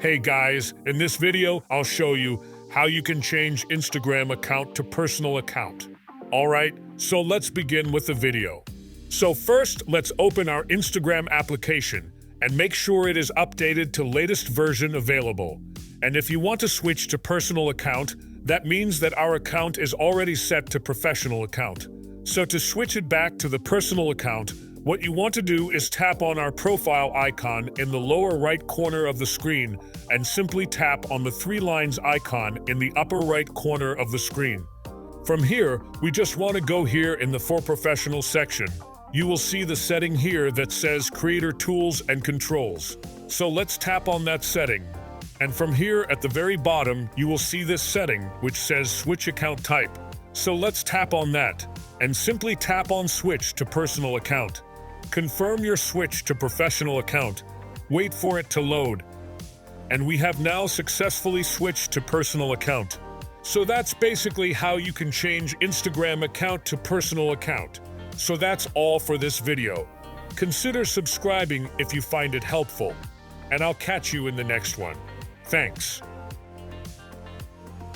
Hey guys, in this video, I'll show you how you can change Instagram account to personal account. Alright, so let's begin with the video. So first, let's open our Instagram application and make sure it is updated to latest version available. And if you want to switch to personal account, that means that our account is already set to professional account. So to switch it back to the personal account, what you want to do is tap on our profile icon in the lower right corner of the screen and simply tap on the three lines icon in the upper right corner of the screen. From here, we just want to go here in the For Professional section. You will see the setting here that says Creator Tools and Controls. So let's tap on that setting. And from here at the very bottom, you will see this setting which says Switch Account Type. So let's tap on that and simply tap on Switch to Personal Account. Confirm your switch to professional account. Wait for it to load. And we have now successfully switched to personal account. So that's basically how you can change Instagram account to personal account. So that's all for this video. Consider subscribing if you find it helpful. And I'll catch you in the next one. Thanks.